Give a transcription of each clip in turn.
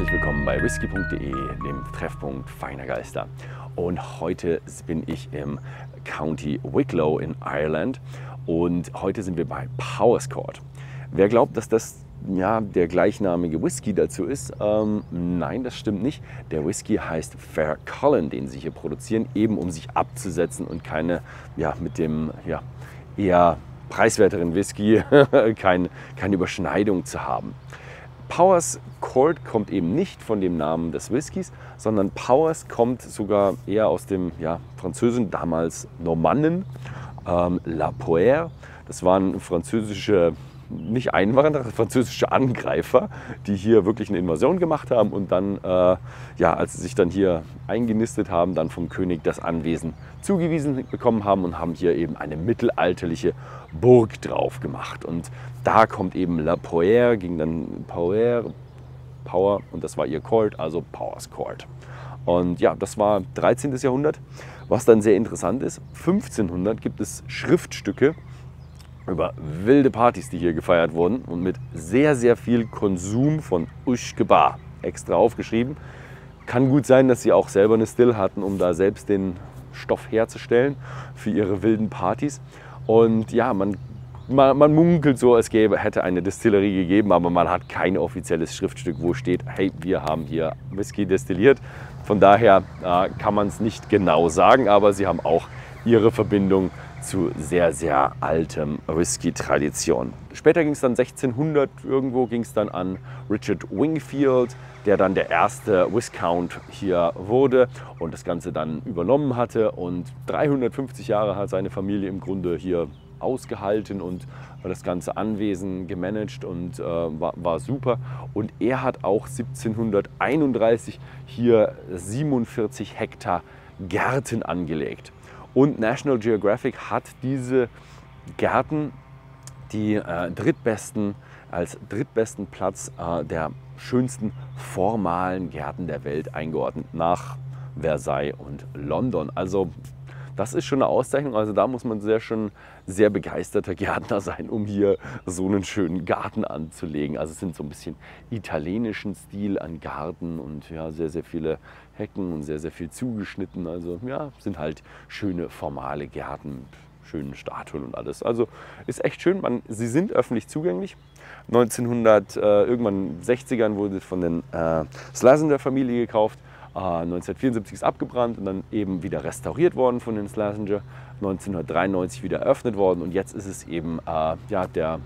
Herzlich willkommen bei Whisky.de, dem Treffpunkt feiner Geister. Und heute bin ich im County Wicklow in Irland und heute sind wir bei Powerscourt. Wer glaubt, dass das der gleichnamige Whisky dazu ist? Nein, das stimmt nicht. Der Whisky heißt Fercullen, den sie hier produzieren, eben um sich abzusetzen und keine, mit dem eher preiswerteren Whisky keine Überschneidung zu haben. Powerscourt kommt eben nicht von dem Namen des Whiskys, sondern Powers kommt sogar eher aus dem Französischen, damals Normannen, La Poire. Das waren französische, nicht Einwanderer, französische Angreifer, die hier wirklich eine Invasion gemacht haben und dann, als sie sich dann hier eingenistet haben, dann vom König das Anwesen zugewiesen bekommen haben und haben hier eben eine mittelalterliche Burg drauf gemacht. Und da kommt eben La Poire, ging dann Power und das war ihr Court, also Powerscourt. Und ja, das war 13. Jahrhundert, was dann sehr interessant ist. 1500 gibt es Schriftstücke über wilde Partys, die hier gefeiert wurden und mit sehr, sehr viel Konsum von Uschgebar extra aufgeschrieben. Kann gut sein, dass sie auch selber eine Still hatten, um da selbst den Stoff herzustellen für ihre wilden Partys. Und ja, man munkelt so, es hätte eine Distillerie gegeben, aber man hat kein offizielles Schriftstück, wo steht, hey, wir haben hier Whisky destilliert. Von daher kann man es nicht genau sagen, aber sie haben auch ihre Verbindung zu sehr, sehr altem Whisky-Tradition. Später ging es dann 1600, irgendwo ging es dann an Richard Wingfield, der dann der erste Viscount hier wurde und das Ganze dann übernommen hatte. Und 350 Jahre hat seine Familie im Grunde hier ausgehalten und das ganze Anwesen gemanagt und war super. Und er hat auch 1731 hier 47 Hektar Gärten angelegt. Und National Geographic hat diese Gärten als drittbesten Platz der schönsten formalen Gärten der Welt eingeordnet, nach Versailles und London. Also das ist schon eine Auszeichnung. Also da muss man schon sehr begeisterter Gärtner sein, um hier so einen schönen Garten anzulegen. Also es sind so ein bisschen italienischen Stil an Garten und sehr, sehr viele Hecken und sehr, sehr viel zugeschnitten. Also sind halt schöne formale Gärten mit schönen Statuen und alles. Also ist echt schön. Sie sind öffentlich zugänglich. 1960ern wurde von den Flaschen der Familie gekauft. 1974 ist abgebrannt und dann eben wieder restauriert worden von den Flaschen. 1993 wieder eröffnet worden und jetzt ist es eben der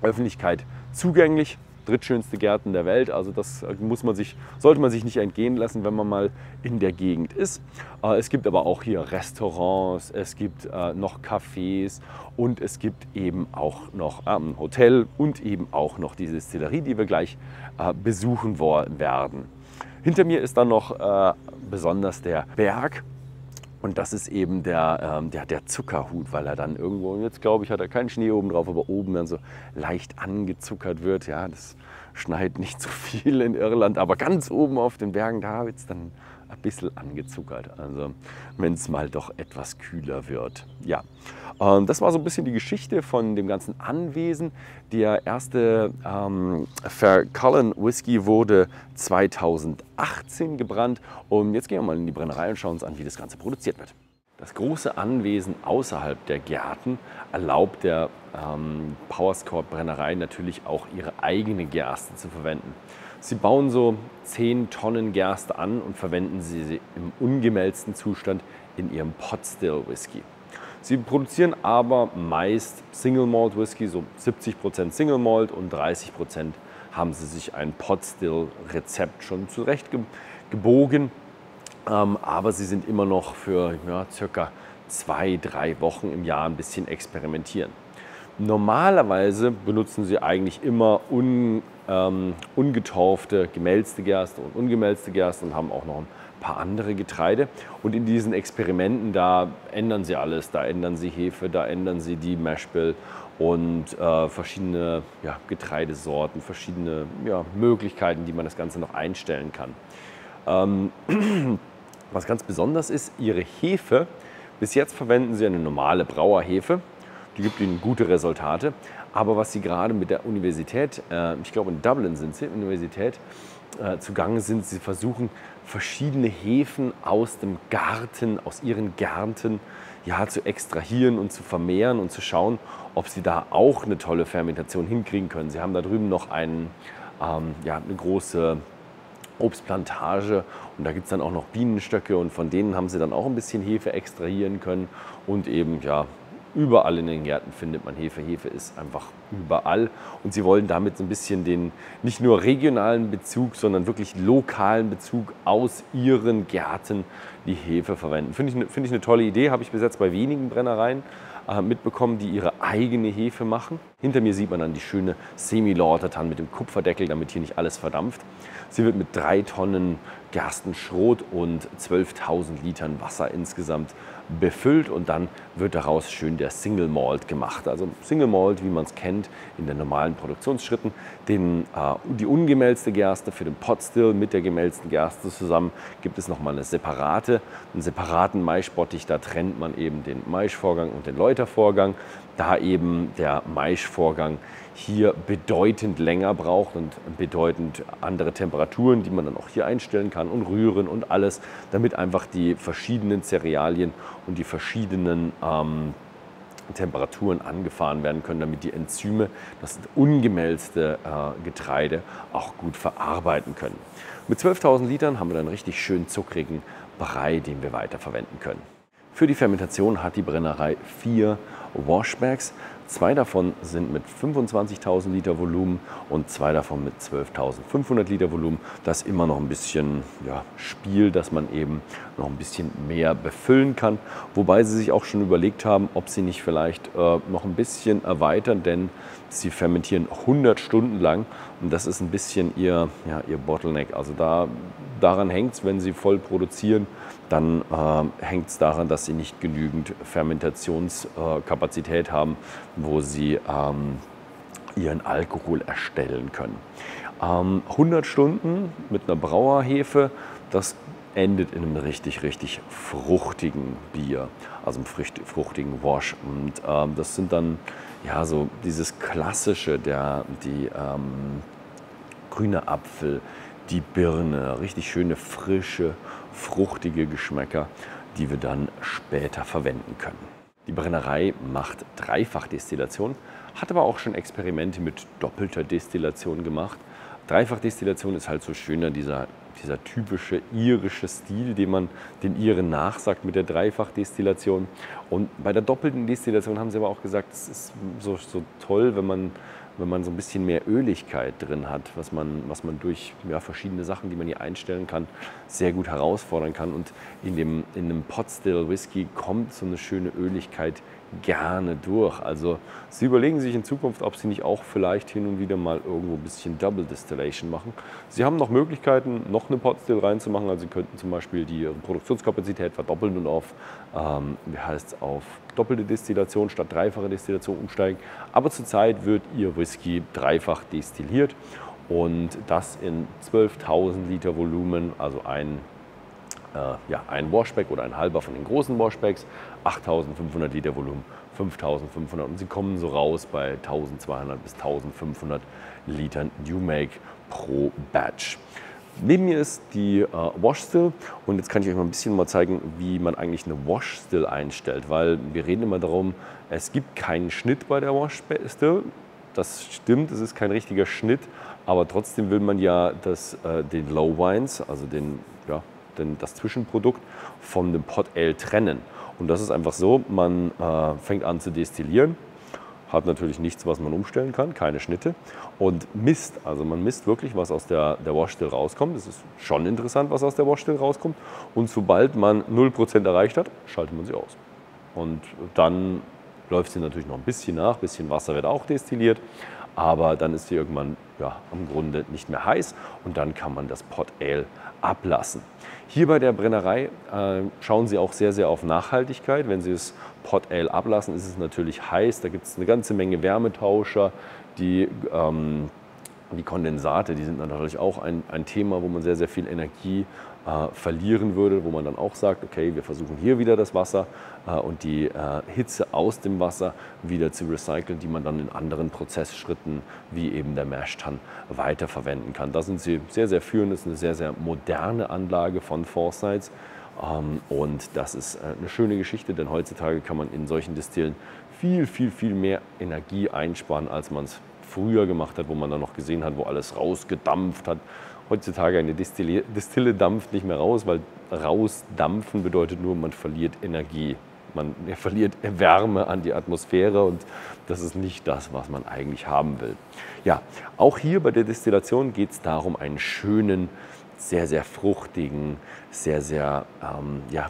Öffentlichkeit zugänglich. Drittschönste Gärten der Welt, also das sollte man sich nicht entgehen lassen, wenn man mal in der Gegend ist. Es gibt aber auch hier Restaurants, es gibt noch Cafés und es gibt eben auch noch ein Hotel und eben auch noch die Distillerie, die wir gleich besuchen werden. Hinter mir ist dann noch besonders der Berg. Und das ist eben der Zuckerhut, weil er dann irgendwo, jetzt glaube ich, hat er keinen Schnee oben drauf, aber oben dann so leicht angezuckert wird. Ja, das schneit nicht so viel in Irland, aber ganz oben auf den Bergen, da wird es dann ein bisschen angezuckert. Also wenn es mal doch etwas kühler wird. Ja, das war so ein bisschen die Geschichte von dem ganzen Anwesen. Der erste Fercullen Whisky wurde 2018 gebrannt. Und jetzt gehen wir mal in die Brennerei und schauen uns an, wie das Ganze produziert wird. Das große Anwesen außerhalb der Gärten erlaubt der Powerscourt Brennerei natürlich auch ihre eigene Gerste zu verwenden. Sie bauen so 10 Tonnen Gerste an und verwenden sie im ungemälzten Zustand in ihrem Pot-Still Whisky. Sie produzieren aber meist Single Malt Whisky, so 70% Single Malt und 30% haben sie sich ein Pot-Still Rezept schon zurechtgebogen. Aber sie sind immer noch für circa 2-3 Wochen im Jahr ein bisschen experimentieren. Normalerweise benutzen sie eigentlich immer ungetorfte, gemälzte Gerste und ungemälzte Gerste und haben auch noch ein paar andere Getreide. Und in diesen Experimenten, da ändern sie alles. Da ändern sie Hefe, da ändern sie die Mashbill und verschiedene Getreidesorten, verschiedene Möglichkeiten, die man das Ganze noch einstellen kann. Was ganz besonders ist, ihre Hefe, bis jetzt verwenden sie eine normale Brauerhefe, die gibt ihnen gute Resultate. Aber was sie gerade mit der Universität, ich glaube in Dublin sind sie, Universität, zugange sind. Sie versuchen verschiedene Hefen aus dem Garten, aus ihren Gärten zu extrahieren und zu vermehren und zu schauen, ob sie da auch eine tolle Fermentation hinkriegen können. Sie haben da drüben noch eine große Obstplantage und da gibt es dann auch noch Bienenstöcke und von denen haben sie dann auch ein bisschen Hefe extrahieren können und eben überall in den Gärten findet man Hefe. Hefe ist einfach überall und sie wollen damit so ein bisschen den nicht nur regionalen Bezug, sondern wirklich lokalen Bezug aus ihren Gärten die Hefe verwenden. Finde ich eine tolle Idee, habe ich bis jetzt bei wenigen Brennereien mitbekommen, die ihre eigene Hefe machen. Hinter mir sieht man dann die schöne Semi-Lautertanne mit dem Kupferdeckel, damit hier nicht alles verdampft. Sie wird mit 3 Tonnen Gerstenschrot und 12.000 Litern Wasser insgesamt befüllt und dann wird daraus schön der Single Malt gemacht. Also Single Malt, wie man es kennt, in den normalen Produktionsschritten. Die ungemälzte Gerste für den Pot Still mit der gemälzten Gerste zusammen gibt es nochmal einen separaten Maischbottich. Da trennt man eben den Maischvorgang und den Läutervorgang, da eben der Maischvorgang hier bedeutend länger braucht und bedeutend andere Temperaturen, die man dann auch hier einstellen kann und rühren und alles, damit einfach die verschiedenen Cerealien und die verschiedenen Temperaturen angefahren werden können, damit die Enzyme das ungemälzte Getreide auch gut verarbeiten können. Mit 12.000 Litern haben wir dann einen richtig schön zuckrigen Brei, den wir weiterverwenden können. Für die Fermentation hat die Brennerei 4 Washbacks. 2 davon sind mit 25.000 Liter Volumen und 2 davon mit 12.500 Liter Volumen. Das ist immer noch ein bisschen Spiel, dass man eben noch ein bisschen mehr befüllen kann. Wobei sie sich auch schon überlegt haben, ob sie nicht vielleicht noch ein bisschen erweitern, denn sie fermentieren 100 Stunden lang und das ist ein bisschen ihr Bottleneck. Also daran hängt es, wenn sie voll produzieren, dann hängt es daran, dass sie nicht genügend Fermentationskapazität haben, wo sie ihren Alkohol erstellen können. 100 Stunden mit einer Brauerhefe, das endet in einem richtig, richtig fruchtigen Bier, also einem fruchtigen Wash. Und das sind dann so dieses klassische, die grüne Apfel, die Birne, richtig schöne, frische, fruchtige Geschmäcker, die wir dann später verwenden können. Die Brennerei macht Dreifachdestillation, hat aber auch schon Experimente mit doppelter Destillation gemacht. Dreifachdestillation ist halt so schöner, dieser typische irische Stil, den Iren nachsagt mit der Dreifachdestillation. Und bei der doppelten Destillation haben sie aber auch gesagt, es ist so toll, wenn man so ein bisschen mehr Öligkeit drin hat, was man durch verschiedene Sachen, die man hier einstellen kann, sehr gut herausfordern kann. Und in einem Pot Still Whisky kommt so eine schöne Öligkeit gerne durch. Also sie überlegen sich in Zukunft, ob sie nicht auch vielleicht hin und wieder mal irgendwo ein bisschen Double Distillation machen. Sie haben noch Möglichkeiten, noch eine Pot Still reinzumachen. Also sie könnten zum Beispiel die Produktionskapazität verdoppeln und auf doppelte Destillation statt dreifache Destillation umsteigen. Aber zurzeit wird ihr Whisky dreifach destilliert und das in 12.000 Liter Volumen, also ein Washback oder ein halber von den großen Washbacks, 8.500 Liter Volumen, 5.500 und sie kommen so raus bei 1.200 bis 1.500 Litern New Make pro Batch. Neben mir ist die Wash Still und jetzt kann ich euch mal ein bisschen zeigen, wie man eigentlich eine Wash Still einstellt, weil wir reden immer darum, es gibt keinen Schnitt bei der Wash Still. Das stimmt, es ist kein richtiger Schnitt, aber trotzdem will man ja den Low Wines, also das Zwischenprodukt von dem Pot Ale trennen. Und das ist einfach so, man fängt an zu destillieren, hat natürlich nichts, was man umstellen kann, keine Schnitte und misst. Also man misst wirklich, was aus der Wash Still rauskommt. Es ist schon interessant, was aus der Wash Still rauskommt. Und sobald man 0% erreicht hat, schaltet man sie aus. Und dann läuft sie natürlich noch ein bisschen nach, ein bisschen Wasser wird auch destilliert. Aber dann ist sie irgendwann im Grunde nicht mehr heiß und dann kann man das Pot Ale ablassen. Hier bei der Brennerei schauen sie auch sehr, sehr auf Nachhaltigkeit. Wenn sie das Pot Ale ablassen, ist es natürlich heiß. Da gibt es eine ganze Menge Wärmetauscher. Die Kondensate, die sind natürlich auch ein Thema, wo man sehr, sehr viel Energie verlieren würde, wo man dann auch sagt, okay, wir versuchen hier wieder das Wasser und die Hitze aus dem Wasser wieder zu recyceln, die man dann in anderen Prozessschritten, wie eben der Mash dann weiterverwenden kann. Da sind sie sehr, sehr führend. Das ist eine sehr, sehr moderne Anlage von Forsyths. Und das ist eine schöne Geschichte, denn heutzutage kann man in solchen Distillen viel, viel, viel mehr Energie einsparen, als man es früher gemacht hat, wo man dann noch gesehen hat, wo alles rausgedampft hat. Heutzutage eine Distille dampft nicht mehr raus, weil rausdampfen bedeutet nur, man verliert Energie. Man verliert Wärme an die Atmosphäre und das ist nicht das, was man eigentlich haben will. Ja, auch hier bei der Destillation geht es darum, einen schönen, sehr, sehr fruchtigen, sehr, sehr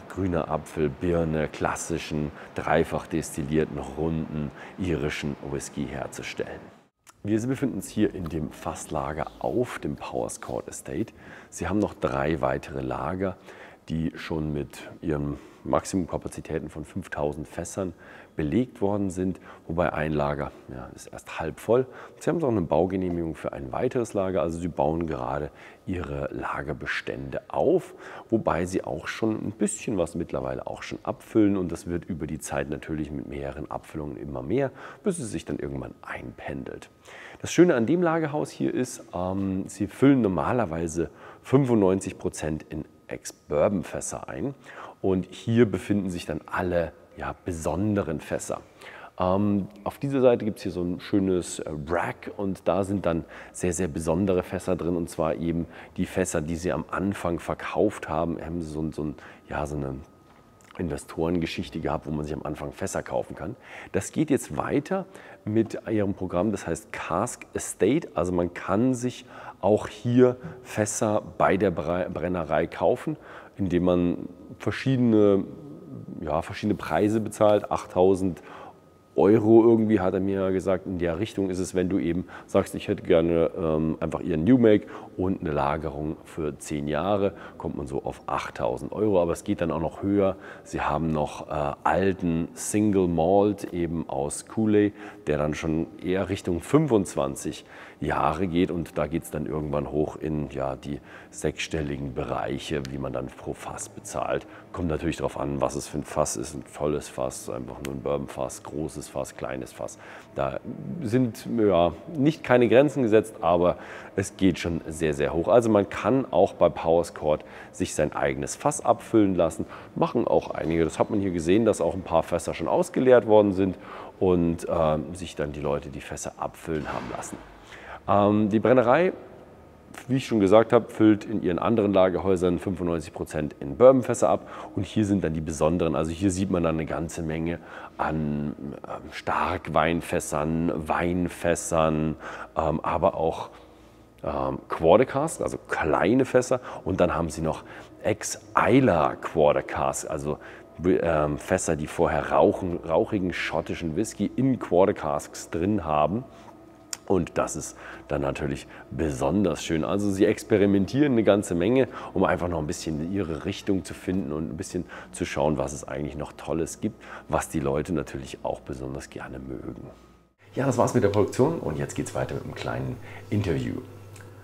grüner Apfel, Birne, klassischen, dreifach destillierten, runden irischen Whisky herzustellen. Wir befinden uns hier in dem Fasslager auf dem Powerscourt Estate. Sie haben noch 3 weitere Lager, die schon mit ihren Maximumkapazitäten von 5000 Fässern belegt worden sind, wobei ein Lager ist erst halb voll. Sie haben auch eine Baugenehmigung für ein weiteres Lager, also sie bauen gerade ihre Lagerbestände auf, wobei sie auch schon ein bisschen was mittlerweile auch schon abfüllen und das wird über die Zeit natürlich mit mehreren Abfüllungen immer mehr, bis es sich dann irgendwann einpendelt. Das Schöne an dem Lagerhaus hier ist, sie füllen normalerweise 95% in Ex-Bourbon-Fässer ein und hier befinden sich dann alle besonderen Fässer. Auf dieser Seite gibt es hier so ein schönes Rack und da sind dann sehr, sehr besondere Fässer drin und zwar eben die Fässer, die sie am Anfang verkauft haben. Haben sie so eine Investorengeschichte gehabt, wo man sich am Anfang Fässer kaufen kann. Das geht jetzt weiter mit ihrem Programm, das heißt Cask Estate. Also man kann sich auch hier Fässer bei der Brennerei kaufen, indem man verschiedene Preise bezahlt, 8.000 Euro irgendwie, hat er mir gesagt, in der Richtung ist es, wenn du eben sagst, ich hätte gerne einfach ihren New Make und eine Lagerung für 10 Jahre, kommt man so auf 8.000 Euro, aber es geht dann auch noch höher. Sie haben noch alten Single Malt eben aus Cooley, der dann schon eher Richtung 25 Jahre geht und da geht es dann irgendwann hoch in die sechsstelligen Bereiche, wie man dann pro Fass bezahlt. Kommt natürlich darauf an, was es für ein Fass ist, ein volles Fass, einfach nur ein Bourbonfass, großes Fass, kleines Fass. Da sind nicht keine Grenzen gesetzt, aber es geht schon sehr, sehr hoch. Also man kann auch bei Powerscourt sich sein eigenes Fass abfüllen lassen, machen auch einige. Das hat man hier gesehen, dass auch ein paar Fässer schon ausgeleert worden sind und sich dann die Leute die Fässer abfüllen haben lassen. Die Brennerei, wie ich schon gesagt habe, füllt in ihren anderen Lagerhäusern 95% in Bourbonfässer ab und hier sind dann die besonderen. Also hier sieht man dann eine ganze Menge an Starkweinfässern, Weinfässern, aber auch Quarter Cask, also kleine Fässer und dann haben sie noch Ex-Islay Quarter Cask, also Fässer, die vorher rauchigen schottischen Whisky in Quarter Casks drin haben. Und das ist dann natürlich besonders schön. Also sie experimentieren eine ganze Menge, um einfach noch ein bisschen ihre Richtung zu finden und ein bisschen zu schauen, was es eigentlich noch Tolles gibt, was die Leute natürlich auch besonders gerne mögen. Ja, das war's mit der Produktion und jetzt geht's weiter mit einem kleinen Interview.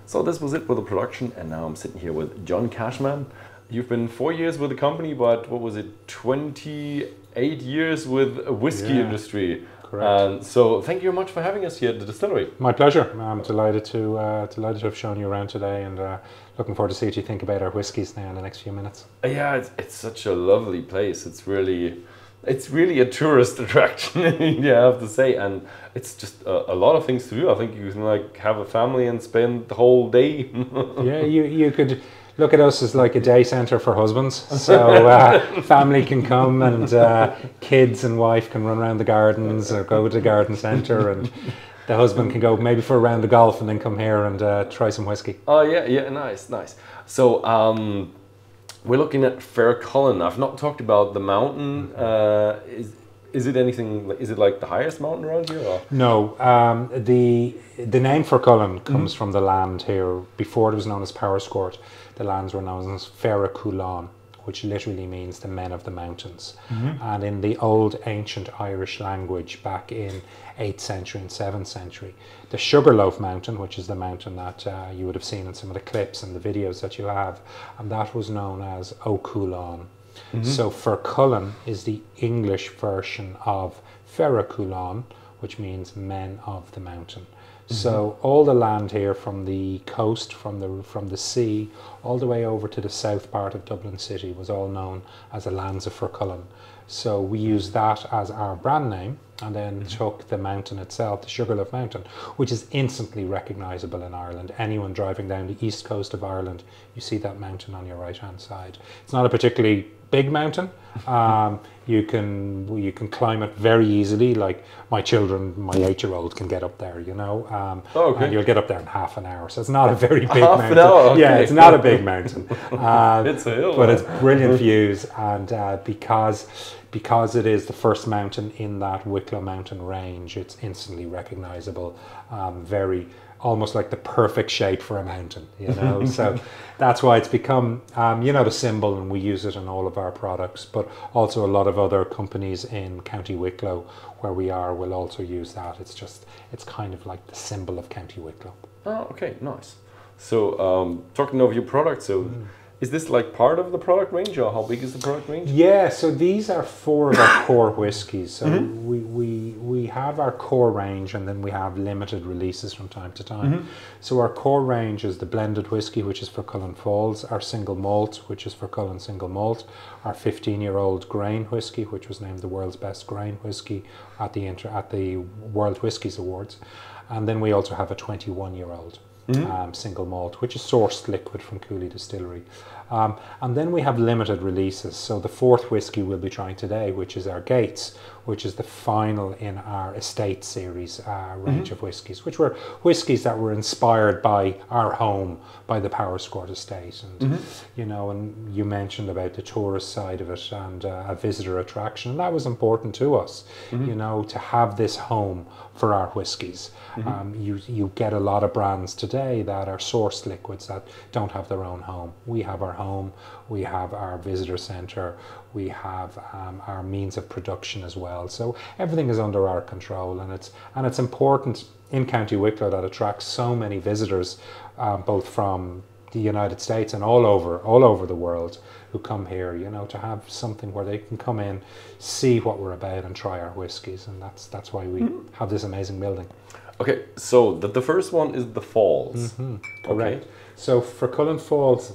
So this was it with the production and now I'm sitting here with John Cashman. You've been 4 years with the company, but what was it, 28 years with a whiskey industry. Correct. So thank you very much for having us here at the distillery. My pleasure. I'm delighted to have shown you around today and looking forward to see what you think about our whiskies now in the next few minutes. Yeah, it's such a lovely place. It's really a tourist attraction, I have to say, and it's just a lot of things to do. I think you can like have a family and spend the whole day. Yeah, you could look at us as like a day centre for husbands. So family can come and kids and wife can run around the gardens or go to the garden centre, and the husband can go maybe for a round of golf and then come here and try some whiskey. Oh yeah, nice. So we're looking at Fercullen. I've not talked about the mountain. Is it anything? Is it like the highest mountain around here? Or? No, the name Fercullen comes from the land here. Before it was known as Powerscourt, the lands were known as Fercullen, which literally means the men of the mountains. And in the old ancient Irish language back in 8th century and 7th century, the Sugarloaf Mountain, which is the mountain that you would have seen in some of the clips and the videos that you have, and that was known as O'Coulon. So Fercullen is the English version of Fercullen, which means men of the mountain. So all the land here from the coast, from the sea, all the way over to the south part of Dublin city was all known as the lands of Fercullen. So we used that as our brand name, and then took the mountain itself, the Sugarloaf Mountain, which is instantly recognisable in Ireland. Anyone driving down the east coast of Ireland, you see that mountain on your right hand side. It's not a particularly big mountain. You can climb it very easily. Like my children, my 8-year-old can get up there, you know. And you'll get up there in half an hour. So it's not a very big mountain. Half an hour? Okay. Yeah, it's not a big mountain. It's a hill. But it's brilliant views, and because it is the first mountain in that Wicklow mountain range, it's instantly recognisable. Very almost like the perfect shape for a mountain, you know. So that's why it's become, you know, the symbol, and we use it in all of our products. But also a lot of other companies in County Wicklow, where we are, will also use that. It's kind of like the symbol of County Wicklow. Oh, okay, nice. So talking of your product, so is this like part of the product range, or how big is the product range? Yeah, so these are 4 of our core whiskies. So we have our core range, and then we have limited releases from time to time. So our core range is the blended whiskey, which is Fercullen Falls, our single malt, which is Fercullen Single Malt, our 15-year-old grain whiskey, which was named the world's best grain whiskey at the World Whiskies Awards, and then we also have a 21-year-old. Single malt, which is sourced liquid from Cooley Distillery. And then we have limited releases. So the 4th whiskey we'll be trying today, which is our Gates, which is the final in our estate series range of whiskies, which were whiskies that were inspired by our home, by the Powerscourt estate. And you know, and you mentioned about the tourist side of it and a visitor attraction, and that was important to us, you know, to have this home for our whiskies. You get a lot of brands today that are sourced liquids that don't have their own home. We have our home, we have our visitor centre, we have our means of production as well. So everything is under our control, and it's important in County Wicklow that attracts so many visitors, both from the United States and all over the world, who come here, you know, to have something where they can come in, see what we're about, and try our whiskies, and that's why we have this amazing building. Okay, so the first one is the Falls. Correct. So Fercullen Falls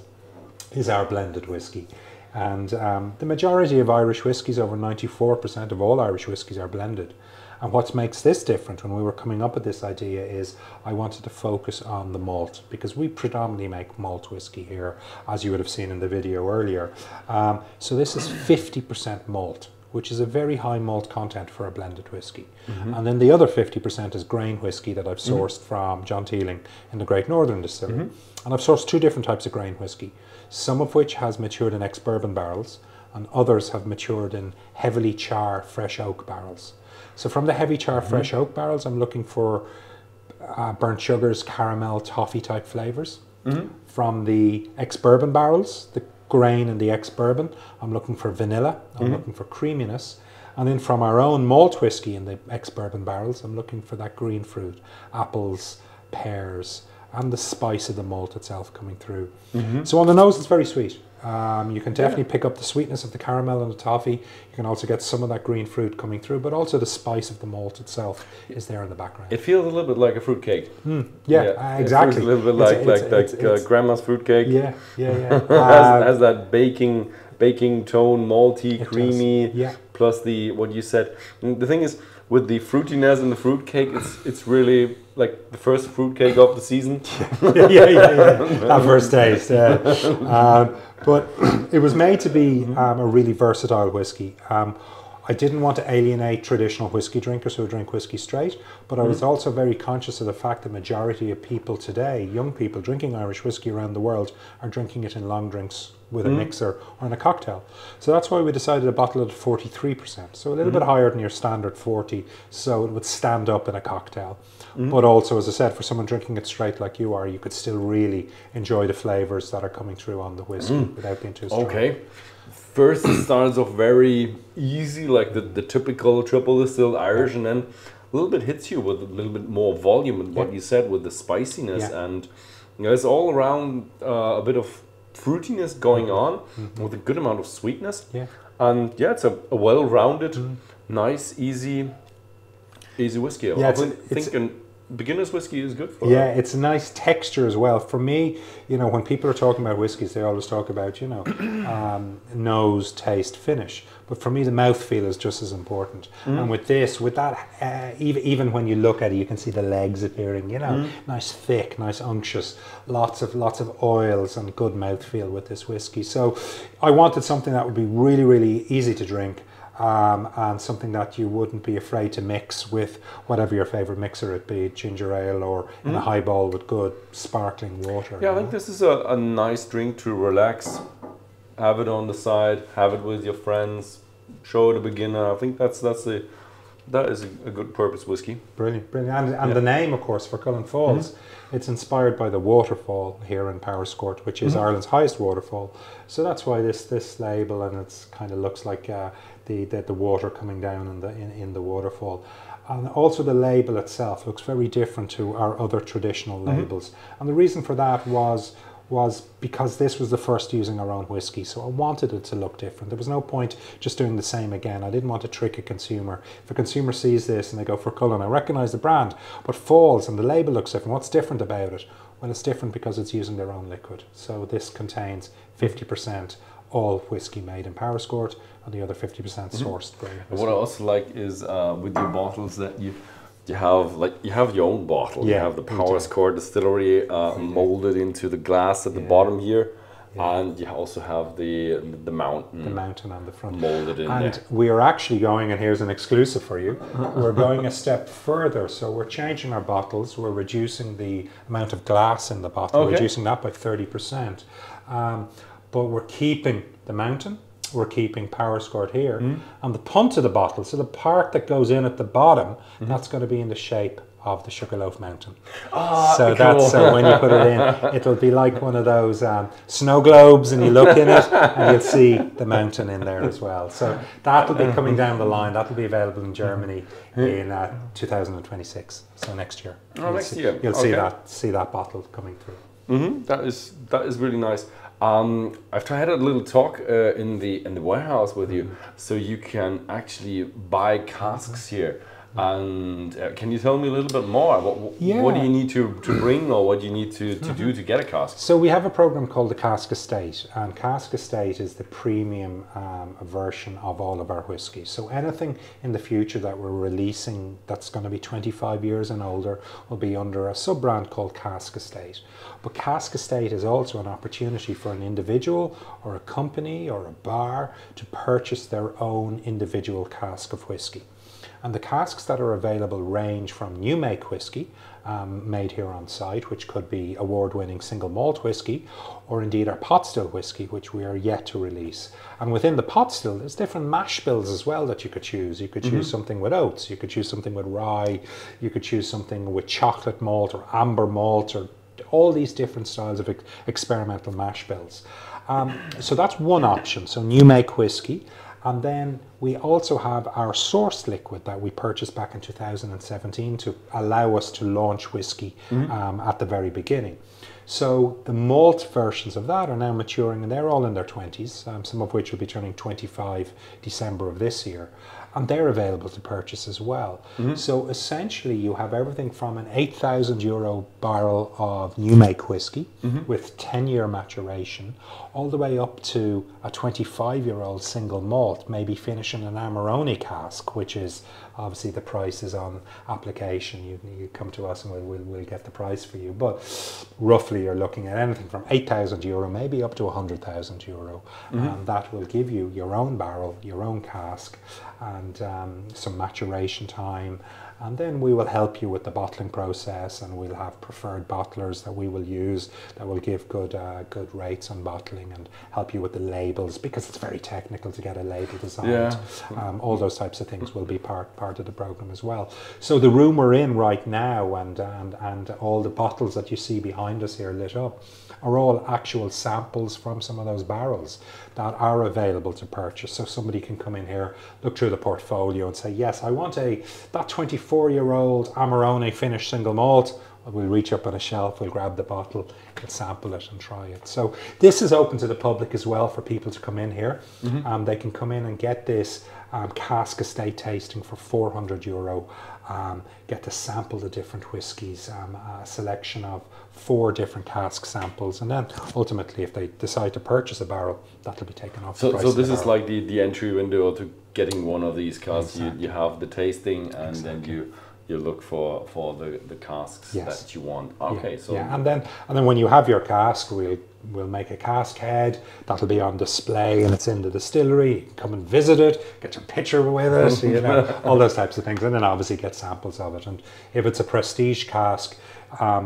is our blended whiskey, and the majority of Irish whiskies, over 94% of all Irish whiskies, are blended. And what makes this different, when we were coming up with this idea, is I wanted to focus on the malt, because we predominantly make malt whiskey here, as you would have seen in the video earlier. So this is 50% malt, which is a very high malt content for a blended whiskey. And then the other 50% is grain whiskey that I've sourced from John Teeling in the Great Northern Distillery. And I've sourced 2 different types of grain whiskey, some of which has matured in ex-bourbon barrels, and others have matured in heavily char fresh oak barrels. So from the heavy char fresh oak barrels, I'm looking for burnt sugars, caramel, toffee type flavours. From the ex-bourbon barrels, the grain and the ex-bourbon, I'm looking for vanilla, I'm looking for creaminess. And then from our own malt whiskey in the ex-bourbon barrels, I'm looking for that green fruit, apples, pears, and the spice of the malt itself coming through. So on the nose, it's very sweet. You can definitely pick up the sweetness of the caramel and the toffee. You can also get some of that green fruit coming through, but also the spice of the malt itself is there in the background. It feels a little bit like a fruit cake. Exactly. It feels a little bit like grandma's fruit cake. Yeah. has that baking tone, malty, creamy, plus the what you said. And the thing is, with the fruitiness in the fruit cake, it's really like the first fruit cake of the season. That first taste. But it was made to be a really versatile whiskey. I didn't want to alienate traditional whiskey drinkers who drink whiskey straight, but I was also very conscious of the fact that the majority of people today, young people drinking Irish whiskey around the world, are drinking it in long drinks with a mixer or in a cocktail. So that's why we decided to bottle it at 43%. So a little bit higher than your standard 40, so it would stand up in a cocktail. But also, as I said, for someone drinking it straight like you are, you could still really enjoy the flavours that are coming through on the whiskey without being too strong. Okay. first it starts off very easy, like the typical triple distilled Irish, and then a little bit hits you with a little bit more volume and what you said with the spiciness, and it's all around a bit of fruitiness going on with a good amount of sweetness. And it's a well-rounded, nice, easy whiskey. I think a beginner's whiskey is good for that. It's a nice texture as well. For me, when people are talking about whiskies, they always talk about, nose, taste, finish. But for me, the mouthfeel is just as important. And with that, even when you look at it, you can see the legs appearing, nice thick, nice unctuous, lots of oils and good mouthfeel with this whiskey. So I wanted something that would be really, really easy to drink. And something that you wouldn't be afraid to mix with whatever your favourite mixer it be, ginger ale or in a highball with good sparkling water. Yeah, I think this is a nice drink to relax, have it on the side, have it with your friends, show it a beginner. I think that is a good purpose whiskey. Brilliant. And the name, of course, Fercullen Falls, it's inspired by the waterfall here in Powerscourt, which is Ireland's highest waterfall. So that's why this label, and it's kind of looks like the water coming down in the waterfall. And also the label itself looks very different to our other traditional labels. And the reason for that was because this was the first using our own whiskey, so I wanted it to look different. There was no point just doing the same again. I didn't want to trick a consumer. If a consumer sees this and they go, Fercullen, I recognise the brand, but Falls and the label looks different. What's different about it? Well, it's different because it's using their own liquid. So this contains 50% all whiskey made in Powerscourt and the other 50% sourced. What I also like is with your bottles that you have your own bottle. You have the Powerscourt Distillery molded into the glass at the bottom here, and you also have the mountain. The mountain on the front. Molded in there. And we are actually going, and here's an exclusive for you, we're going a step further. So we're changing our bottles. We're reducing the amount of glass in the bottle, reducing that by 30%. But we're keeping the mountain. We're keeping Powerscourt here, and the punt of the bottle, so the part that goes in at the bottom, that's going to be in the shape of the Sugarloaf Mountain. So that's so when you put it in, it'll be like one of those snow globes, and you look in it, and you'll see the mountain in there as well. So that'll be coming down the line. That'll be available in Germany in 2026. So next year. Next year. You'll see that bottle coming through. That is really nice. I've had a little talk in the warehouse with you, so you can actually buy casks here. And can you tell me a little bit more? What do you need to bring, or what do you need to do to get a cask? So we have a program called the Cask Estate, and Cask Estate is the premium version of all of our whiskies. So anything in the future that we're releasing that's going to be 25 years and older will be under a sub-brand called Cask Estate. But Cask Estate is also an opportunity for an individual or a company or a bar to purchase their own individual cask of whiskey. And the casks that are available range from new make whiskey, made here on site, which could be award-winning single malt whiskey, or indeed our pot still whiskey, which we are yet to release. And within the pot still, there's different mash bills as well that you could choose. You could choose something with oats, you could choose something with rye, you could choose something with chocolate malt or amber malt, or all these different styles of experimental mash bills. So that's one option, so new make whiskey. And then we also have our sourced liquid that we purchased back in 2017 to allow us to launch whiskey at the very beginning. So the malt versions of that are now maturing, and they're all in their 20s, some of which will be turning 25 December of this year. And they're available to purchase as well. So essentially you have everything from an €8,000 barrel of new make whiskey with 10-year maturation, all the way up to a 25-year-old single malt, maybe finishing an Amarone cask, which is obviously the price is on application. You come to us and we'll get the price for you. But roughly you're looking at anything from €8,000 maybe up to €100,000. And that will give you your own barrel, your own cask, and some maturation time, and then we will help you with the bottling process, and we'll have preferred bottlers that we will use that will give good rates on bottling and help you with the labels, because it's very technical to get a label designed. All those types of things will be part of the program as well. So the room we're in right now, and all the bottles that you see behind us here lit up, are all actual samples from some of those barrels that are available to purchase. So somebody can come in here, look through the portfolio and say, yes, I want that 24-year-old Amarone finished single malt. We'll reach up on a shelf, we'll grab the bottle, we'll sample it and try it. So this is open to the public as well for people to come in here. They can come in and get this cask estate tasting for €400. Get to sample the different whiskies, a selection of 4 different cask samples, and then ultimately if they decide to purchase a barrel, that'll be taken off the price. So this is like the entry window to getting one of these casks. Exactly. You have the tasting, and then you look for the casks that you want. Okay, and then when you have your cask, we'll make a cask head that'll be on display, and it's in the distillery. You can come and visit it, get your picture with it, you know, all those types of things, and then obviously get samples of it. And if it's a prestige cask,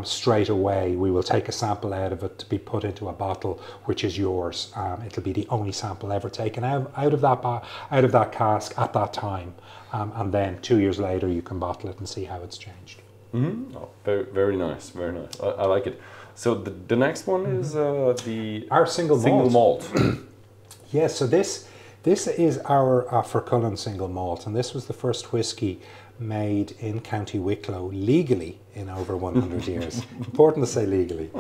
straight away we will take a sample out of it to be put into a bottle, which is yours. It'll be the only sample ever taken out of that cask at that time. And then 2 years later you can bottle it and see how it's changed. Oh, very, very nice, very nice. I like it. So the next one is our single malt. Yes, so this is our Fercullen single malt, and this was the first whiskey made in County Wicklow legally in over 100 years. Important to say legally.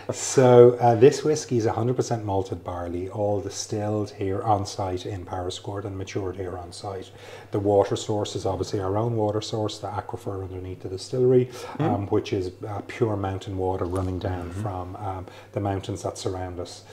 This whiskey is 100% malted barley, all distilled here on site in Powerscourt and matured here on site. The water source is obviously our own water source, the aquifer underneath the distillery, which is pure mountain water running down from the mountains that surround us.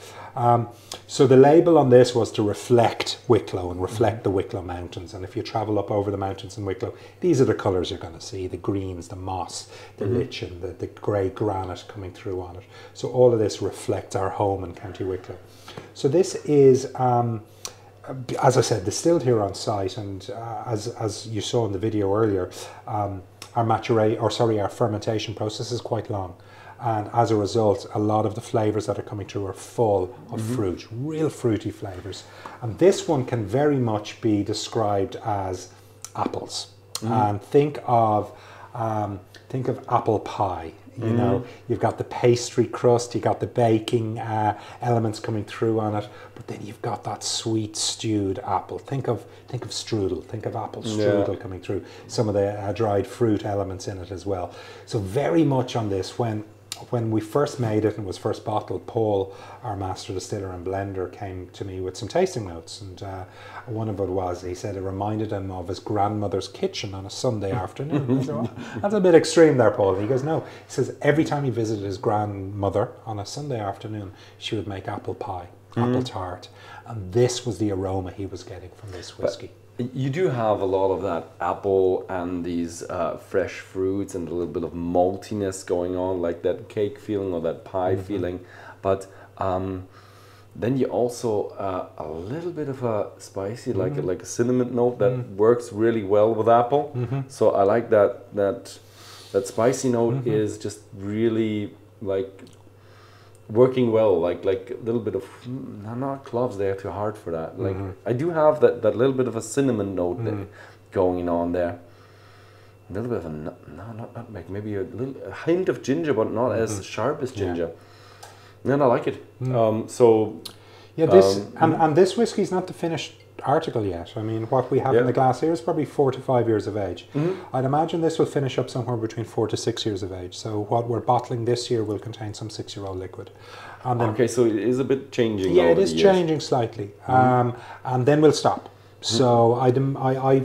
So the label on this was to reflect Wicklow and reflect the Wicklow Mountains. And if you travel up over the mountains in Wicklow, these are the colours you're going to see: the greens, the moss, the lichen, the grey granite coming through on it. So all of this reflects our home in County Wicklow. So this is, as I said, distilled here on site, and as you saw in the video earlier, our fermentation process is quite long. And as a result, a lot of the flavours that are coming through are full of fruit, real fruity flavours. And this one can very much be described as apples. And think of apple pie. You know, you've got the pastry crust, you've got the baking elements coming through on it, but then you've got that sweet stewed apple. Think of strudel, think of apple strudel coming through. Some of the dried fruit elements in it as well. So very much on this, when we first made it and was first bottled, Paul, our master distiller and blender, came to me with some tasting notes, and one of it was, he said it reminded him of his grandmother's kitchen on a Sunday afternoon. I said, well, that's a bit extreme there, Paul. And he goes, no. He says every time he visited his grandmother on a Sunday afternoon, she would make apple pie, apple tart, and this was the aroma he was getting from this whiskey. You do have a lot of that apple and these fresh fruits and a little bit of maltiness going on, like that cake feeling or that pie feeling. But then you also a little bit of a spicy, like a cinnamon note that works really well with apple. So I like that spicy note is just really like working well, like a little bit of, not cloves, they're too hard for that. Like I do have that little bit of a cinnamon note going on there. A little bit of not nutmeg, maybe a hint of ginger, but not as sharp as ginger. And I like it. And this whiskey is not the finished article yet. I mean, what we have in the glass here is probably 4 to 5 years of age. I'd imagine this will finish up somewhere between 4 to 6 years of age. So what we're bottling this year will contain some 6-year-old liquid. And then, okay, so it is a bit changing. Yeah, it is changing slightly. And then we'll stop. So I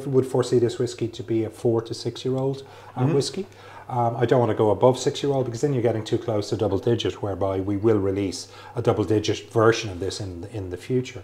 would foresee this whiskey to be a 4 to 6-year-old whiskey. I don't want to go above 6-year-old because then you're getting too close to double digit, whereby we will release a double digit version of this in the future.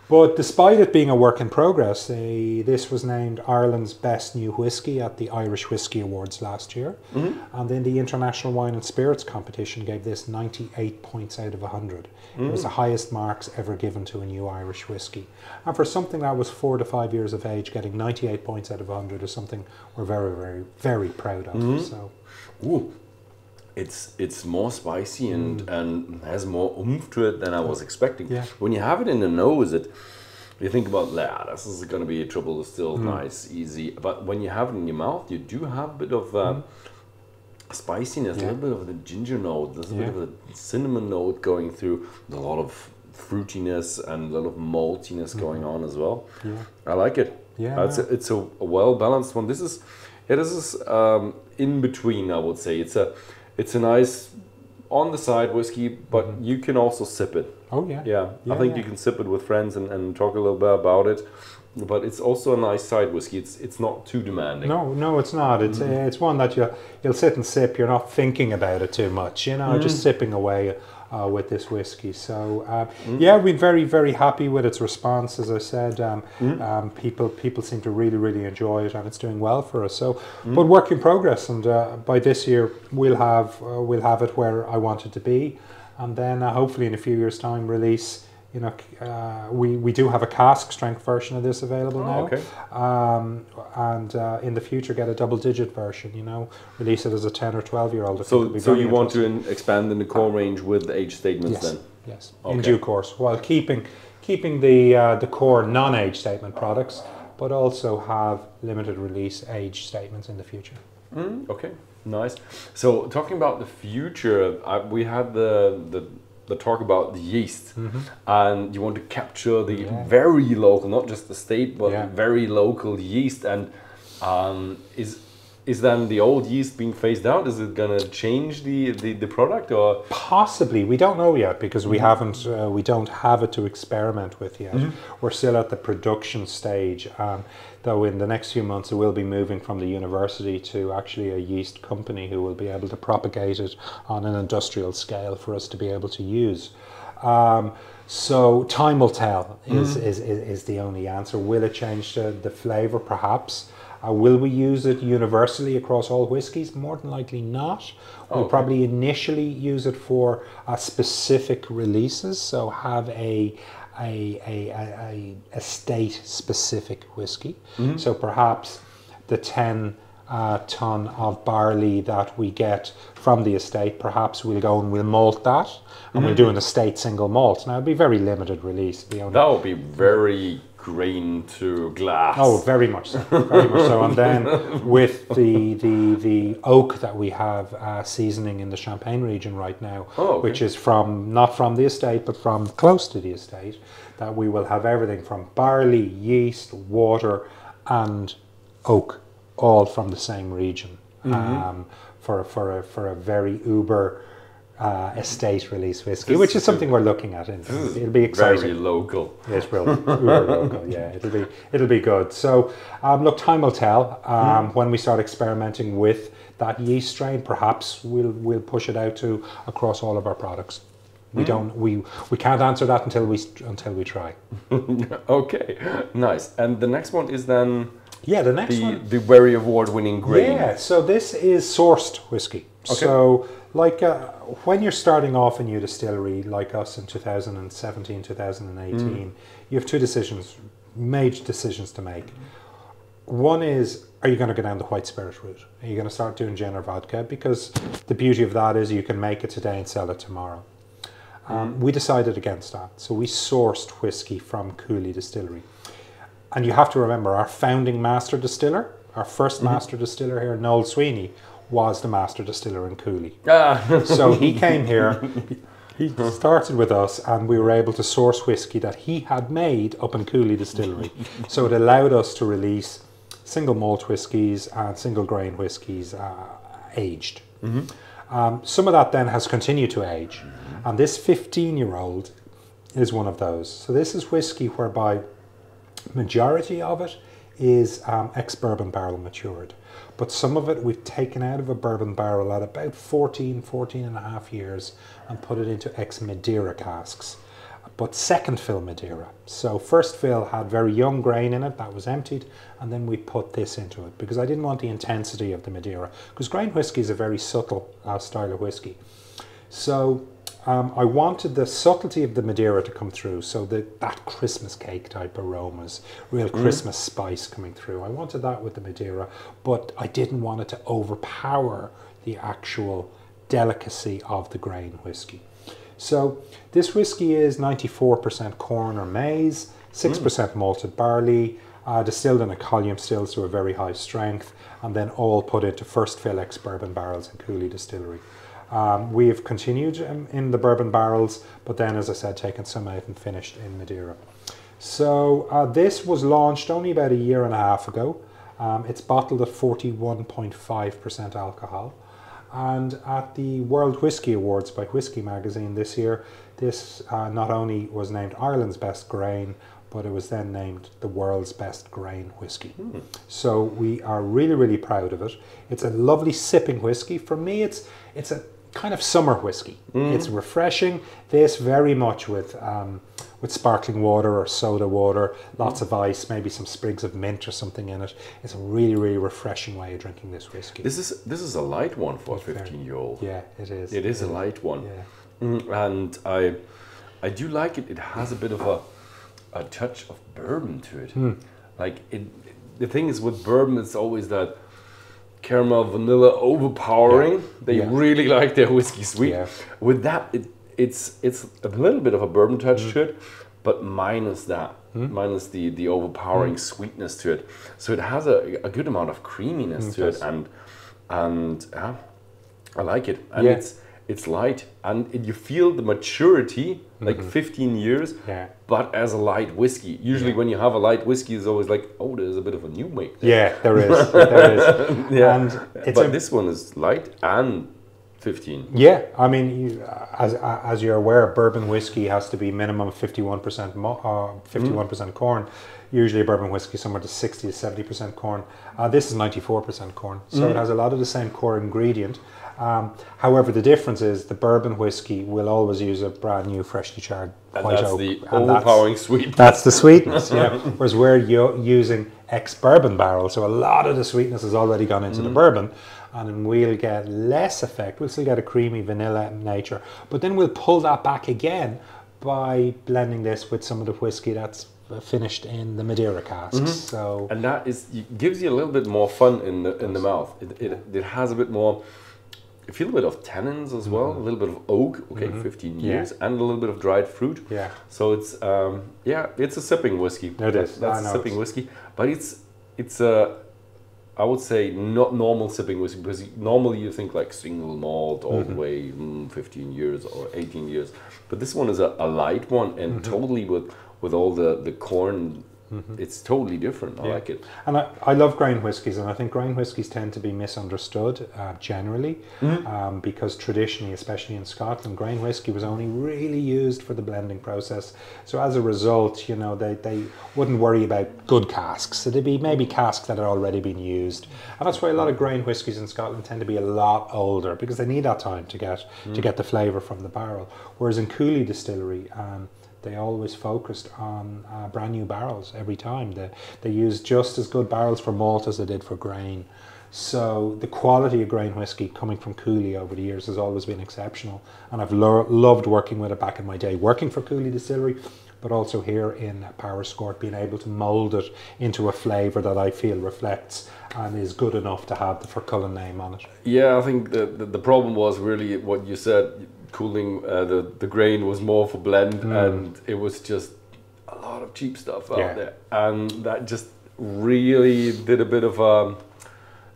But despite it being a work in progress, this was named Ireland's best new whiskey at the Irish Whiskey Awards last year. And then the International Wine and Spirits competition gave this 98 points out of 100. It was the highest marks ever given to a new Irish whiskey. And for something that was 4 to 5 years of age, getting 98 points out of 100 is something we're very, very, very proud of. So. Ooh. It's more spicy and has more oomph to it than I was expecting. When you have it in the nose, you think about, this is going to be a triple distilled, nice, easy. But when you have it in your mouth, you do have a bit of spiciness, a little bit of the ginger note, there's a bit of a cinnamon note going through, a lot of fruitiness and a lot of maltiness going on as well. Yeah. I like it. Yeah, it's a well balanced one. This is in between, I would say. It's a nice on the side whiskey, but you can also sip it. Oh yeah. Yeah. I think you can sip it with friends and talk a little bit about it. But it's also a nice side whiskey. It's not too demanding. No, it's not. It's one that you'll sit and sip. You're not thinking about it too much. You know, just sipping away with this whiskey. So yeah, we're very, very happy with its response. As I said, people seem to really, really enjoy it, and it's doing well for us. So, but work in progress. And by this year, we'll have it where I want it to be, and then hopefully in a few years' time, release. You know, we do have a cask strength version of this available now. Okay. And in the future get a double-digit version. You know, release it as a 10 or 12-year-old. So you want to expand in the core range with the age statements then? Yes, in due course, while keeping the core non-age statement products, but also have limited release age statements in the future. Okay, nice. So talking about the future, we had the talk about the yeast, and you want to capture the very local, not just the state, but very local yeast. And is then the old yeast being phased out? Is it going to change the product, or possibly? We don't know yet because we haven't. We don't have it to experiment with yet. We're still at the production stage. Though in the next few months it will be moving from the university to actually a yeast company who will be able to propagate it on an industrial scale for us to be able to use. So time will tell is the only answer. Will it change the flavour? Perhaps. Will we use it universally across all whiskies? More than likely not. We'll probably initially use it for specific releases, so have a state specific whiskey. So perhaps the 10 ton of barley that we get from the estate, perhaps we'll go and we'll malt that, and we'll do an estate single malt. Now it'll be very limited release. That would be very grain to glass. Oh, very much so, very much so. And then with the oak that we have seasoning in the Champagne region right now, which is not from the estate, but from close to the estate, that we will have everything from barley, yeast, water, and oak, all from the same region, for a very uber estate release whiskey, which is something we're looking at. It'll be exciting. Very local. Yes, will uber local. Yeah, it'll be good. So look, time will tell. When we start experimenting with that yeast strain, perhaps we'll push it out to across all of our products. We can't answer that until we try. Okay, nice. And the next one is then the very award-winning grain. Yeah, so this is sourced whiskey. Okay. So like when you're starting off a new distillery like us in 2017, 2018, you have two major decisions to make. One is, are you going to go down the white spirit route? Are you going to start doing gin or vodka? Because the beauty of that is you can make it today and sell it tomorrow. We decided against that. So we sourced whiskey from Cooley Distillery. And you have to remember, our founding master distiller, our first master distiller here, Noel Sweeney, was the master distiller in Cooley. So he came here, he started with us, and we were able to source whiskey that he had made up in Cooley Distillery. So it allowed us to release single malt whiskies and single grain whiskies aged. Some of that then has continued to age. And this 15-year-old is one of those. So this is whiskey whereby majority of it is ex-bourbon barrel matured. But some of it we've taken out of a bourbon barrel at about 14 and a half years and put it into ex-Madeira casks. But second fill Madeira. So first fill had very young grain in it that was emptied, and then we put this into it because I didn't want the intensity of the Madeira, because grain whiskey is a very subtle style of whiskey. So I wanted the subtlety of the Madeira to come through, so that Christmas cake type aromas, real Christmas spice coming through. I wanted that with the Madeira, but I didn't want it to overpower the actual delicacy of the grain whiskey. So this whiskey is 94% corn or maize, 6% malted barley, distilled in a column stills to a very high strength, and then all put into first fill ex-bourbon barrels in Cooley Distillery. We have continued in the bourbon barrels, but then, as I said, taken some out and finished in Madeira. So this was launched only about a year and a half ago. It's bottled at 41.5% alcohol. And at the World Whisky Awards by Whisky Magazine this year, this not only was named Ireland's best grain, but it was then named the world's best grain whisky. So we are really, really proud of it. It's a lovely sipping whisky. For me, it's a kind of summer whiskey. It's refreshing. This very much with sparkling water or soda water, lots of ice, maybe some sprigs of mint or something in it. It's a really, really refreshing way of drinking this whiskey. This is a light one for a 15-year-old. Yeah, it is. It is a light one. Yeah. And I do like it. It has a bit of a touch of bourbon to it. Like the thing is with bourbon, it's always that caramel, vanilla overpowering. They really like their whiskey sweet. With that, it's a little bit of a bourbon touch to it, but minus that, minus the overpowering sweetness to it. So it has a good amount of creaminess to it, and I like it. And it's light, and you feel the maturity, like 15 years, but as a light whiskey. Usually when you have a light whiskey, it's always like, oh, there's a bit of a new make there. Yeah, there is. There is. And but this one is light and 15. Yeah, I mean, as you're aware, bourbon whiskey has to be minimum 51% corn. Usually a bourbon whiskey somewhere to 60 to 70% corn. This is 94% corn, so it has a lot of the same core ingredient. However, the difference is the bourbon whiskey will always use a brand new, freshly charred white oak. And that's the overpowering sweetness. That's the sweetness, Whereas we're using ex-bourbon barrels, so a lot of the sweetness has already gone into the bourbon, and then we'll get less effect. We'll still get a creamy vanilla nature, but then we'll pull that back again by blending this with some of the whiskey that's finished in the Madeira casks. So, and that gives you a little bit more fun in the mouth. It has a bit more. You feel a bit of tannins as well, a little bit of oak, 15 years, and a little bit of dried fruit. Yeah. So it's it's a sipping whiskey. It is. That's a sipping whiskey, but it's I would say not normal sipping whiskey, because normally you think like single malt all the way 15 years or 18 years, but this one is a light one, and totally with all the corn. It's totally different. I like it. And I love grain whiskies, and I think grain whiskies tend to be misunderstood generally, because traditionally, especially in Scotland, grain whiskey was only really used for the blending process. So as a result, they wouldn't worry about good casks. So they'd be maybe casks that had already been used, and that's why a lot of grain whiskies in Scotland tend to be a lot older, because they need that time to get the flavour from the barrel. Whereas in Cooley Distillery, they always focused on brand new barrels every time. They used just as good barrels for malt as they did for grain. So the quality of grain whiskey coming from Cooley over the years has always been exceptional. And I've loved working with it back in my day, working for Cooley Distillery, but also here in Powerscourt, being able to mould it into a flavour that I feel reflects and is good enough to have the Fercullen name on it. Yeah, I think the problem was really what you said. Cooling the grain was more for blend, and it was just a lot of cheap stuff out there, and that just really did a bit of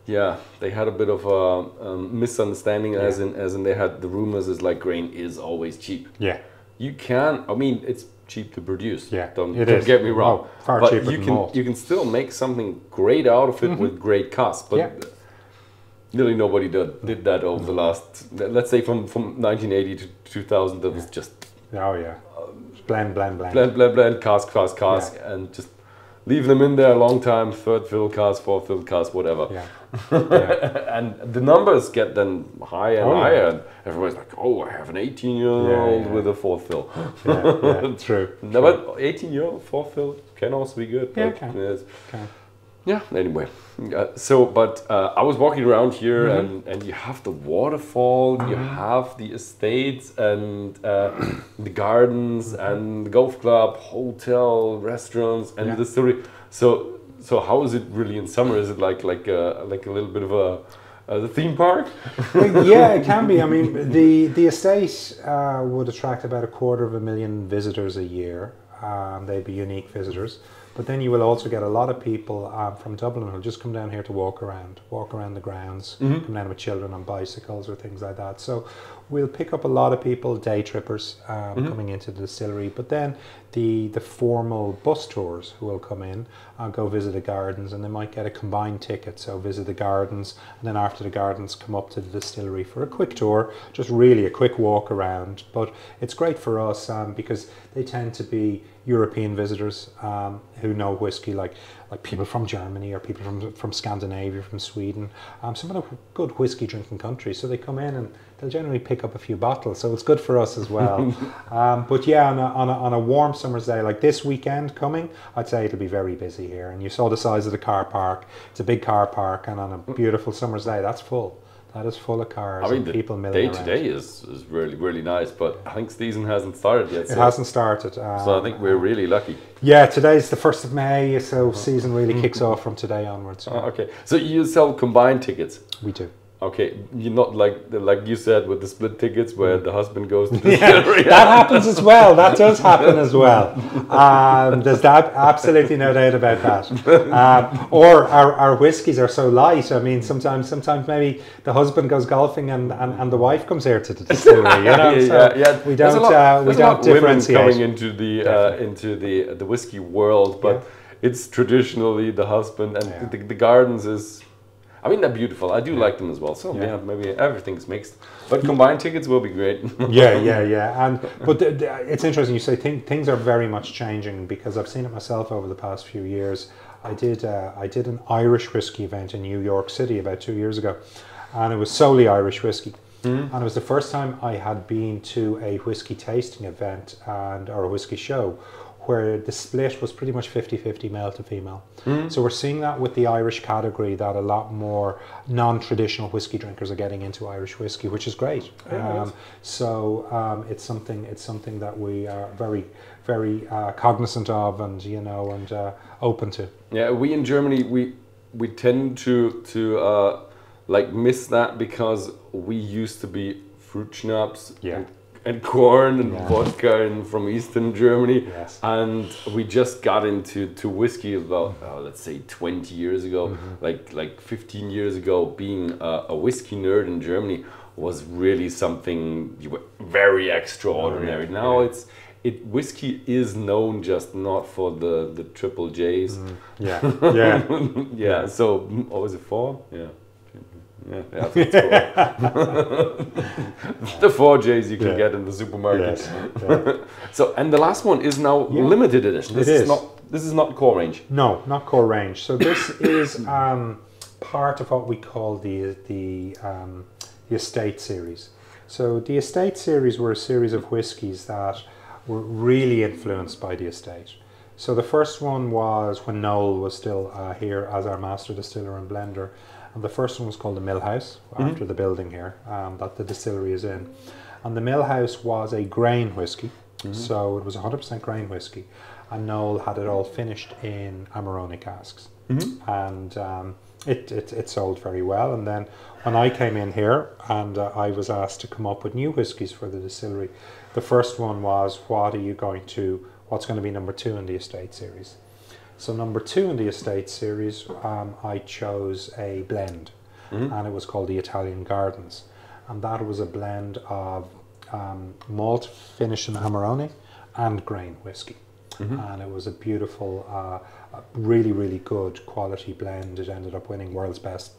they had a bit of a misunderstanding, as in they had the rumors is like grain is always cheap. You can, I mean, it's cheap to produce, don't get me wrong, far cheaper than malt. You can still make something great out of it with great cost, but nearly nobody did that over the last, let's say from 1980 to 2000, that was just... Blend, cask, and just leave them in there a long time, third fill cask, fourth fill cask, whatever. And the numbers get then higher and higher, and everybody's like, oh, I have an 18-year-old with a fourth fill. True. No, but 18-year-old fourth fill can also be good. Yeah, it can. Yeah, anyway. But I was walking around here, and you have the waterfall, you have the estates, and the gardens, and the golf club, hotel, restaurants, and the distillery. So how is it really in summer? Is it like a little bit of the theme park? Yeah, it can be. I mean, the estate would attract about 250,000 visitors a year. They'd be unique visitors. But then you will also get a lot of people from Dublin who'll just come down here to walk around the grounds, come down with children on bicycles or things like that. So we'll pick up a lot of people, day trippers, coming into the distillery. But then the formal bus tours who will come in and go visit the gardens, and they might get a combined ticket. So visit the gardens, and then after the gardens come up to the distillery for a quick tour, just really a quick walk around. But it's great for us because they tend to be European visitors who know whiskey, like people from Germany or people from Scandinavia, from Sweden, some of the good whiskey drinking countries. So they come in and they'll generally pick up a few bottles, so it's good for us as well. But yeah, on a warm summer's day like this weekend coming, I'd say it'll be very busy here. And you saw the size of the car park. It's a big car park, and on a beautiful summer's day, that's full. That is full of cars. I mean, and people milling around. Day to day is really, really nice, but I think season hasn't started yet. It hasn't started. So I think we're really lucky. Yeah, today's the 1st of May, so season really kicks off from today onwards. Oh, okay, so you sell combined tickets? We do. Okay, you're not like you said with the split tickets where the husband goes to the distillery. That happens as well. That does happen as well. There's absolutely no doubt about that. Or our whiskies are so light. I mean, sometimes maybe the husband goes golfing and the wife comes here to the distillery. You know, so we don't differentiate. Coming into the whiskey world, but it's traditionally the husband, and the gardens is. I mean, they're beautiful. I do like them as well. So maybe everything's mixed. But combined tickets will be great. Yeah. But it's interesting you say things are very much changing, because I've seen it myself over the past few years. I did an Irish whiskey event in New York City about 2 years ago, and it was solely Irish whiskey. And it was the first time I had been to a whiskey tasting event or a whiskey show where the split was pretty much 50-50 male to female. So we're seeing that with the Irish category, that a lot more non-traditional whiskey drinkers are getting into Irish whiskey, which is great. So it's something that we are very, very cognizant of, and open to. Yeah, we in Germany we tend to miss that, because we used to be fruit schnapps. And corn and vodka and from Eastern Germany, and we just got into whiskey about let's say 20 years ago, like 15 years ago. Being a whiskey nerd in Germany was really something very extraordinary. Now whiskey is known just not for the triple J's. So what was it for? That's the 4 J's you can get in the supermarket. So, and the last one is now limited edition. This is not core range. No, not core range. So this is part of what we call the estate series. So the estate series were a series of whiskies that were really influenced by the estate. So the first one was when Noel was still here as our master distiller and blender. And the first one was called the Mill House, after the building here that the distillery is in. And the Mill House was a grain whiskey, so it was 100% grain whiskey. And Noel had it all finished in Amarone casks. And it sold very well. And then when I came in here and I was asked to come up with new whiskies for the distillery, the first one was, what's going to be number 2 in the estate series? So number 2 in the estate series, I chose a blend, and it was called the Italian Gardens, and that was a blend of malt finish in Amarone and grain whiskey, and it was a beautiful, really, really good quality blend. It ended up winning World's Best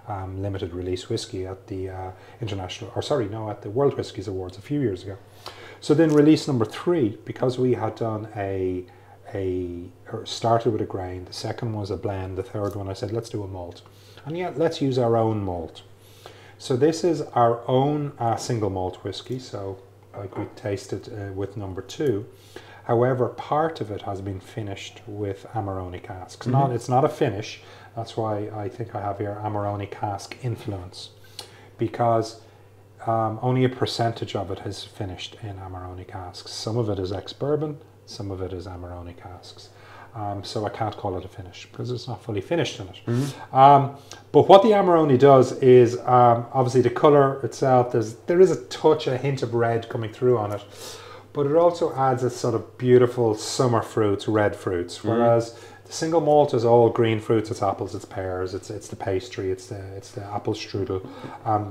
limited release whiskey at the at the World Whiskies Awards a few years ago. So then release number 3, because we had done started with a grain, the second was a blend, the third one I said let's do a malt, and let's use our own malt. So this is our own single malt whiskey, so we tasted with number 2. However, part of it has been finished with Amarone casks. It's not a finish, that's why I think I have here Amarone cask influence, because only a percentage of it is finished in Amarone casks. Some of it is ex-bourbon, some of it is Amarone casks. So I can't call it a finish because it's not fully finished in it. But what the Amarone does is, obviously the colour itself, there is a hint of red coming through on it. but it also adds a sort of beautiful summer fruits, red fruits, whereas the single malt is all green fruits. It's apples, it's pears, it's the pastry, it's the apple strudel.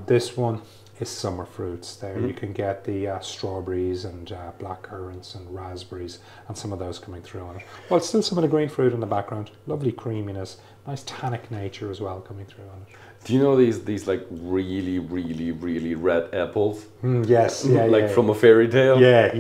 This one is summer fruits. There you can get the strawberries and black currants and raspberries and some of those coming through on it. Well, still some of the green fruit in the background. Lovely creaminess, nice tannic nature as well coming through on it. Do you know these like really, really, really red apples? Yes, yeah, like from a fairy tale. Yeah.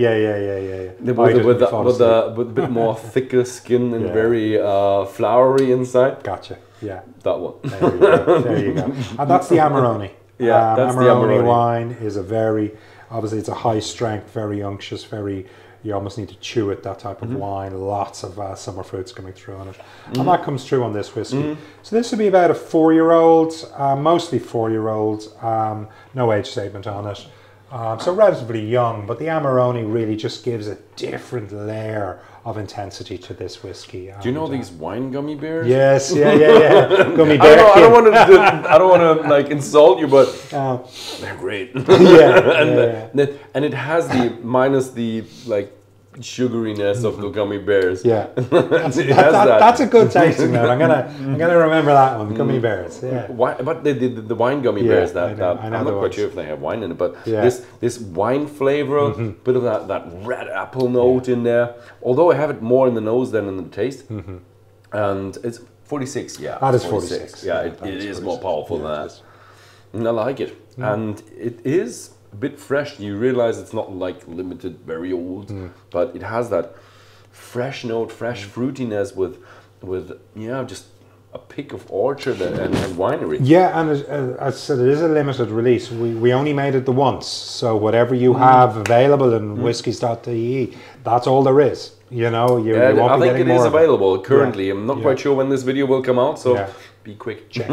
With a bit more thicker skin and very flowery inside. Gotcha. Yeah, that one. There you go. There you go. And that's the Amarone. Yeah, that's the Amarone wine is a very, obviously it's a high strength, very unctuous, you almost need to chew it, that type of wine. Lots of summer fruits coming through on it. And that comes through on this whiskey. So this would be about a 4-year-old, mostly 4-year-old, no age statement on it. So relatively young, but the Amarone really just gives a different layer of intensity to this whiskey. Do you know these wine gummy bears? Yes, yeah. Gummy bear. I don't want to like insult you, but they're great. And it has the minus the like sugariness of the gummy bears. Yeah, that's a good tasting note. I'm gonna remember that one. Gummy bears. Yeah. But the wine gummy bears that I know I'm not quite sure if they have wine in it, but this wine flavor, bit of that red apple note in there. Although I have it more in the nose than in the taste, and it's 46. Yeah, that is 46. Yeah, it is more powerful than that. And I like it, and it is a bit fresh. You realize it's not like limited, very old, but it has that fresh note, fresh fruitiness with just a pick of orchard and winery. Yeah, and as I said, it is a limited release. We only made it the once, so whatever you have available in whiskies.de, that's all there is. You know, I think it is available currently. I'm not quite sure when this video will come out, so be quick. Check.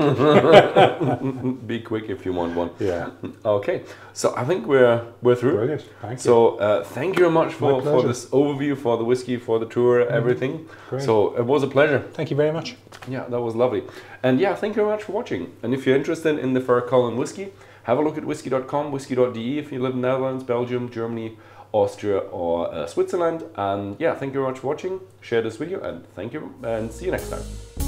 Be quick if you want one. Yeah. Okay, so I think we're through. Brilliant. Thank you. So thank you very much for this overview, for the whiskey, for the tour, everything. Great. So it was a pleasure. Thank you very much. Yeah, that was lovely. And yeah, thank you very much for watching. And if you're interested in the Fercullen whiskey, have a look at whisky.com, whisky.de if you live in Netherlands, Belgium, Germany, Austria or Switzerland. And yeah, thank you very much for watching. Share this video and thank you and see you next time.